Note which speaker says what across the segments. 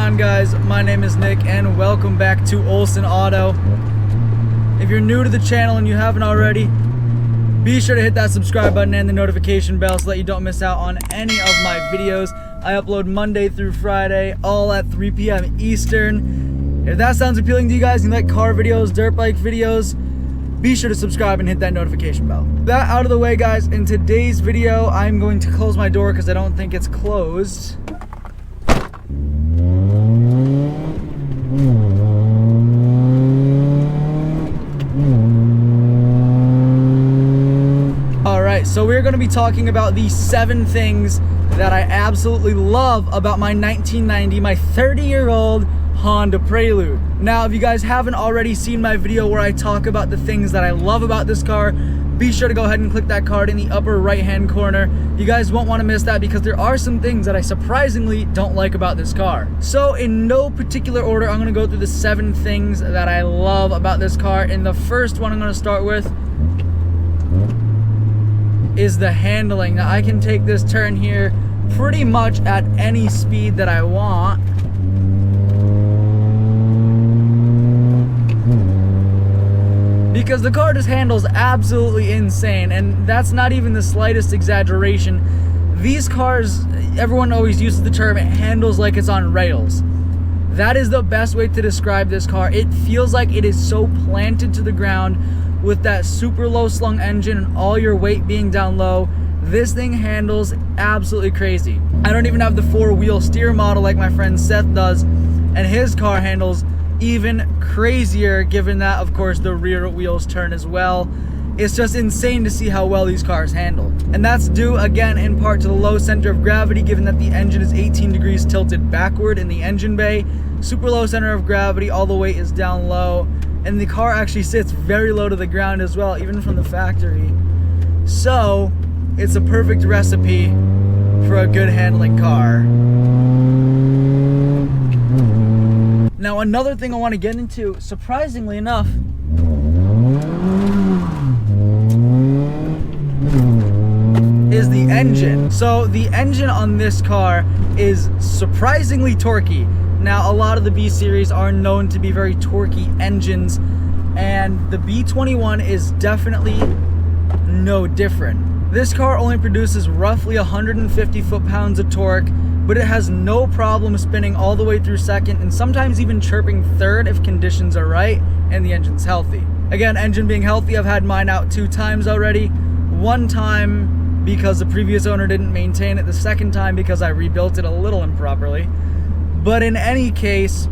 Speaker 1: on, guys? My name is Nick and welcome back to Olson Auto. If you're new to the channel and you haven't already, be sure to hit that subscribe button and the notification bell so that you don't miss out on any of my videos. I upload Monday through Friday, all at 3 p.m. Eastern. If that sounds appealing to you guys and you like car videos, dirt bike videos, be sure to subscribe and hit that notification bell. That out of the way, guys, in today's video, I'm going to close my door because I don't think it's closed. Alright, so we're going to be talking about the 7 things that I absolutely love about my 1990, my 30-year-old Honda Prelude. Now, if you guys haven't already seen my video where I talk about the things that I love about this car, be sure to go ahead and click that card in the upper right-hand corner. You guys won't want to miss that because there are some things that I surprisingly don't like about this car. So, in no particular order, I'm going to go through the 7 things that I love about this car. And the first one I'm going to start with is the handling. Now, I can take this turn here pretty much at any speed that I want. Because the car just handles absolutely insane, and that's not even the slightest exaggeration. These cars, everyone always uses the term, it handles like it's on rails. That is the best way to describe this car. It feels like it is so planted to the ground with that super low slung engine and all your weight being down low. This thing handles absolutely crazy. I don't even have the 4-wheel steer model like my friend Seth does, and his car handles even crazier, given that, of course, the rear wheels turn as well. It's just insane to see how well these cars handle. And that's due, again, in part to the low center of gravity, given that the engine is 18 degrees tilted backward in the engine bay. Super low center of gravity, all the weight is down low. And the car actually sits very low to the ground as well, even from the factory. So, it's a perfect recipe for a good handling car. Now, another thing I want to get into, surprisingly enough, is the engine. So the engine on this car is surprisingly torquey. Now, a lot of the B series are known to be very torquey engines, and the B21 is definitely no different. This car only produces roughly 150 foot-pounds of torque, but it has no problem spinning all the way through second and sometimes even chirping third if conditions are right and the engine's healthy. Again, engine being healthy, I've had mine out 2 times already. 1 time because the previous owner didn't maintain it, the 2nd time because I rebuilt it a little improperly. But in any case,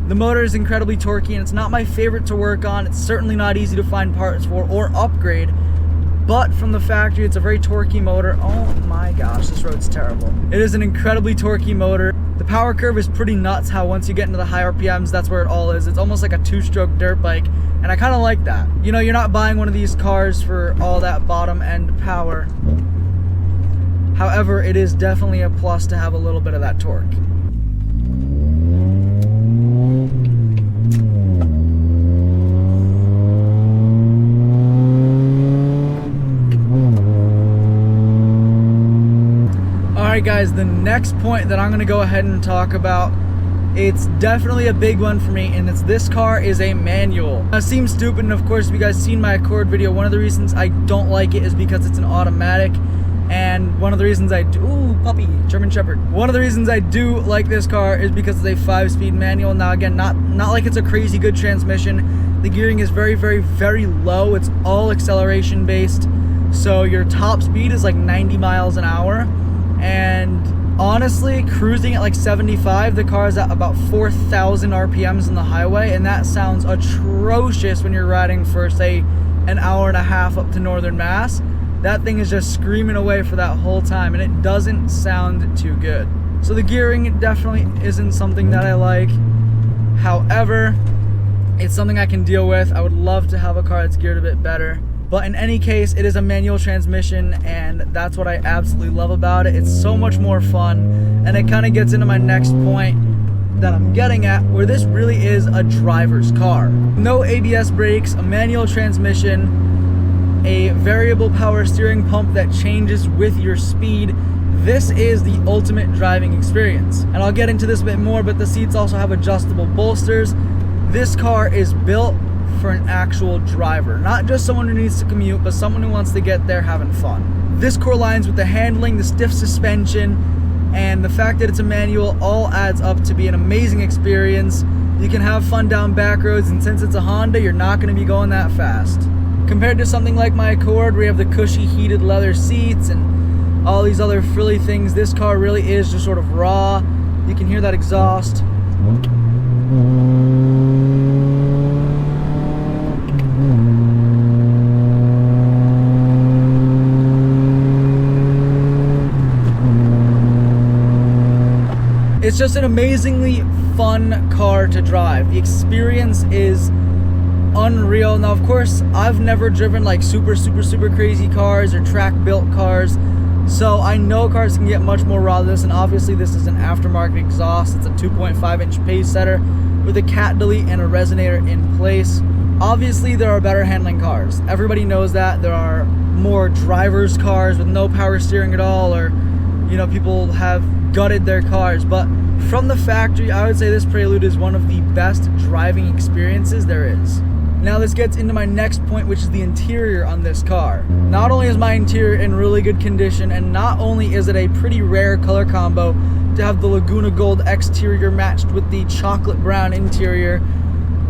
Speaker 1: the motor is incredibly torquey and it's not my favorite to work on. It's certainly not easy to find parts for or upgrade. But from the factory, it's a very torquey motor. Oh my gosh, this road's terrible. It is an incredibly torquey motor. The power curve is pretty nuts how once you get into the high RPMs, that's where it all is. It's almost like a 2-stroke dirt bike, and I kind of like that. You know, you're not buying one of these cars for all that bottom end power. However, it is definitely a plus to have a little bit of that torque. Alright guys, the next point that I'm going to go ahead and talk about, it's definitely a big one for me, and it's this car is a manual. Now, it seems stupid, and of course if you guys seen my Accord video, one of the reasons I don't like it is because it's an automatic, and one of the reasons I do, ooh, puppy, German Shepherd. One of the reasons I do like this car is because it's a 5-speed manual. Now again, not like it's a crazy good transmission. The gearing is very, very, very low. It's all acceleration based, so your top speed is like 90 miles an hour. And honestly, cruising at like 75, the car is at about 4,000 RPMs on the highway, and that sounds atrocious when you're riding for, say, an hour and a half up to Northern Mass. That thing is just screaming away for that whole time, and it doesn't sound too good. So the gearing definitely isn't something that I like. However, it's something I can deal with. I would love to have a car that's geared a bit better. But in any case, it is a manual transmission, and that's what I absolutely love about it. It's so much more fun, and it kind of gets into my next point that I'm getting at, where this really is a driver's car. No ABS brakes, a manual transmission, a variable power steering pump that changes with your speed. this is the ultimate driving experience. And I'll get into this a bit more, but the seats also have adjustable bolsters. This car is built for an actual driver, not just someone who needs to commute, but someone who wants to get there having fun. This core aligns with the handling, the stiff suspension, and the fact that it's a manual all adds up to be an amazing experience. You can have fun down back roads, and since it's a Honda, you're not going to be going that fast. Compared to something like my Accord, where you have the cushy heated leather seats and all these other frilly things, this car really is just sort of raw. You can hear that exhaust. It's just an amazingly fun car to drive. The experience is unreal. Now, of course, I've never driven like super crazy cars or track built cars, so I know cars can get much more raw than this, and obviously this is an aftermarket exhaust. It's a 2.5 inch pace setter with a cat delete and a resonator in place. Obviously there are better handling cars. Everybody knows that. There are more driver's cars with no power steering at all, or you know, people have gutted their cars, but from the factory, I would say this Prelude is one of the best driving experiences there is. Now this gets into my next point, which is the interior on this car. Not only is my interior in really good condition, and not only is it a pretty rare color combo to have the Laguna Gold exterior matched with the chocolate brown interior,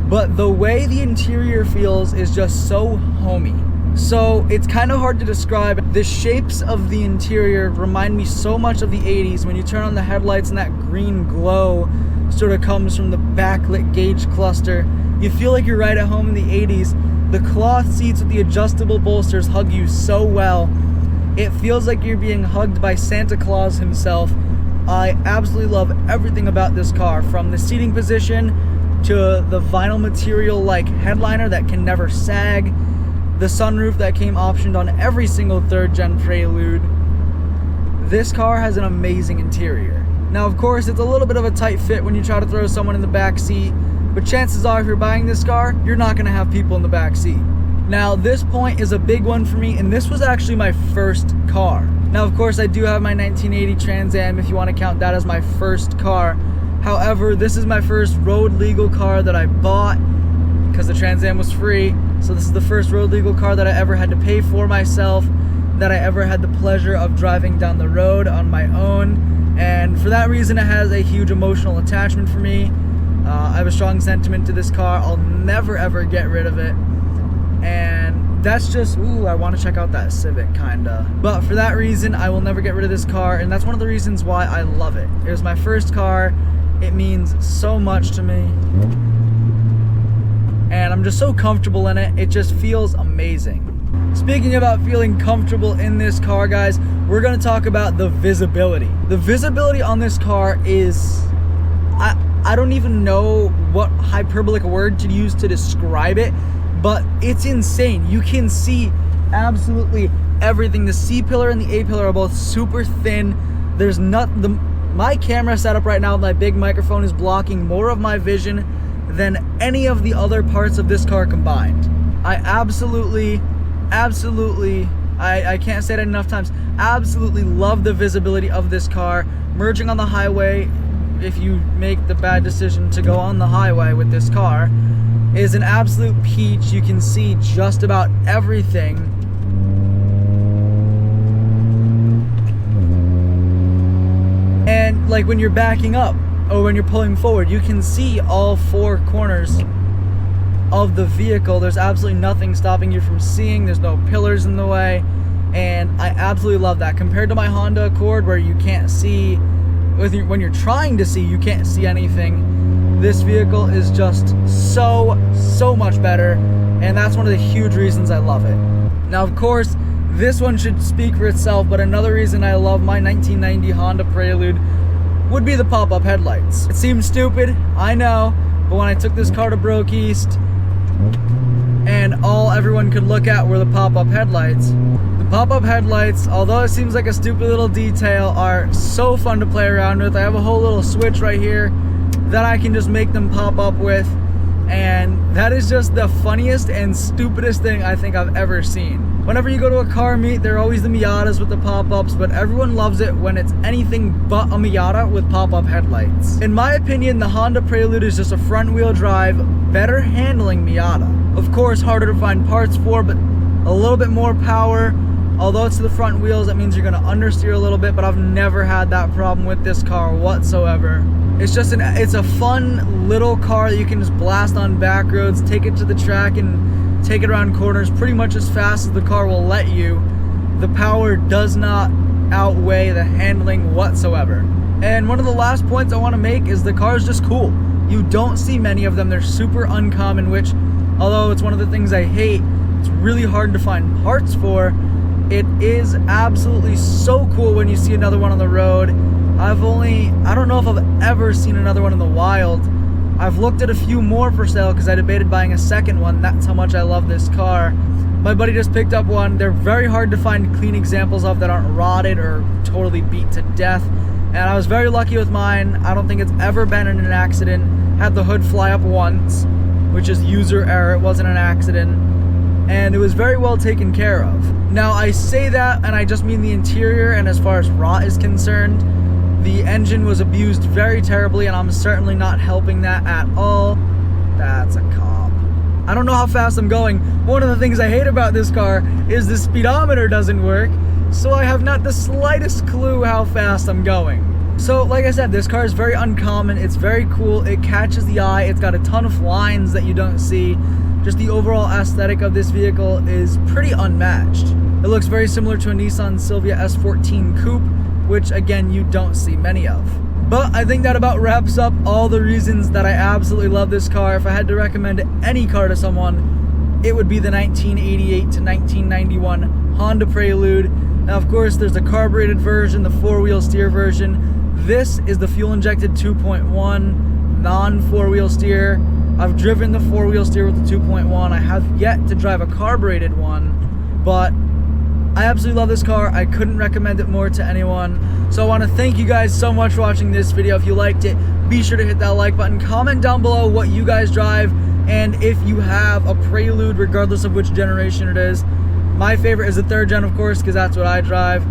Speaker 1: but the way the interior feels is just so homey. So it's kind of hard to describe. The shapes of the interior remind me so much of the 80s. When you turn on the headlights and that green glow sort of comes from the backlit gauge cluster, you feel like you're right at home in the 80s. The cloth seats with the adjustable bolsters hug you so well. It feels like you're being hugged by Santa Claus himself. I absolutely love everything about this car, from the seating position to the vinyl material like headliner that can never sag, the sunroof that came optioned on every single third gen Prelude. This car has an amazing interior. Now, of course, it's a little bit of a tight fit when you try to throw someone in the back seat, but chances are if you're buying this car, you're not going to have people in the back seat. Now, this point is a big one for me, and this was actually my first car. Now, of course, I do have my 1980 Trans Am, if you want to count that as my first car. However, this is my first road legal car that I bought because the Trans Am was free. So this is the first road legal car that I ever had to pay for myself, that I ever had the pleasure of driving down the road on my own. And for that reason, it has a huge emotional attachment for me. I have a strong sentiment to this car. I'll never ever get rid of it. And that's just, ooh, I want to check out that Civic kinda. But for that reason, I will never get rid of this car, and that's one of the reasons why I love it. It was my first car. It means so much to me. And I'm just so comfortable in it. It just feels amazing. Speaking about feeling comfortable in this car, guys, we're going to talk about the visibility. The visibility on this car is, I don't even know what hyperbolic word to use to describe it, but it's insane. You can see absolutely everything. The C-pillar and the A-pillar are both super thin. There's my camera setup right now with my big microphone is blocking more of my vision than any of the other parts of this car combined. I absolutely, I can't say it enough times, absolutely love the visibility of this car. Merging on the highway, if you make the bad decision to go on the highway with this car, is an absolute peach. You can see just about everything. And like when you're backing up or when you're pulling forward, you can see all four corners of the vehicle. There's absolutely nothing stopping you from seeing. There's no pillars in the way, and I absolutely love that. Compared to my Honda Accord, where you can't see, when you're trying to see, you can't see anything. This vehicle is just so much better, and that's one of the huge reasons I love it. Now, of course, this one should speak for itself, but another reason I love my 1990 Honda Prelude would be the pop-up headlights. It seems stupid, I know, but when I took this car to Broke East and all everyone could look at were the pop-up headlights, the pop-up headlights, although it seems like a stupid little detail, are so fun to play around with. I have a whole little switch right here that I can just make them pop up with, And that is just the funniest and stupidest thing I think I've ever seen. Whenever you go to a car meet, there are always the Miatas with the pop-ups, but everyone loves it when it's anything but a Miata with pop-up headlights. In my opinion, the Honda Prelude is just a front-wheel drive, better handling Miata. Of course, harder to find parts for, but a little bit more power. Although it's the front wheels, that means you're gonna understeer a little bit, but I've never had that problem with this car whatsoever. It's just it's a fun little car that you can just blast on back roads, take it to the track and take it around corners pretty much as fast as the car will let you. The power does not outweigh the handling whatsoever. And one of the last points I want to make is the car is just cool. You don't see many of them. They're super uncommon, which, although it's one of the things I hate, it's really hard to find parts for. It is absolutely so cool when you see another one on the road. I don't know if I've ever seen another one in the wild. I've looked at a few more for sale because I debated buying a second one. That's how much I love this car. My buddy just picked up one. They're very hard to find clean examples of that aren't rotted or totally beat to death. And I was very lucky with mine. I don't think it's ever been in an accident. Had the hood fly up once, which is user error. It wasn't an accident. And it was very well taken care of. Now, I say that, and I just mean the interior, and as far as rot is concerned, the engine was abused very terribly, and I'm certainly not helping that at all. That's a cop. I don't know how fast I'm going. One of the things I hate about this car is the speedometer doesn't work, so I have not the slightest clue how fast I'm going. So, like I said, this car is very uncommon. It's very cool. It catches the eye. It's got a ton of lines that you don't see. Just the overall aesthetic of this vehicle is pretty unmatched. It looks very similar to a Nissan Silvia S14 Coupe, which again, you don't see many of. But I think that about wraps up all the reasons that I absolutely love this car. If I had to recommend any car to someone, it would be the 1988 to 1991 Honda Prelude. Now, of course, there's the carbureted version, the four-wheel steer version. This is the fuel-injected 2.1 non-four-wheel steer. I've driven the four-wheel steer with the 2.1. I have yet to drive a carbureted one, but I absolutely love this car. I couldn't recommend it more to anyone. So I want to thank you guys so much for watching this video. If you liked it, be sure to hit that like button. Comment down below what you guys drive, and if you have a Prelude, regardless of which generation it is. My favorite is the 3rd gen, of course, because that's what I drive.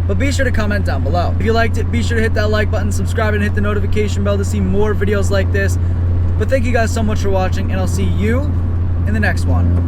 Speaker 1: But be sure to comment down below. If you liked it, be sure to hit that like button, subscribe, and hit the notification bell to see more videos like this. But thank you guys so much for watching, and I'll see you in the next one.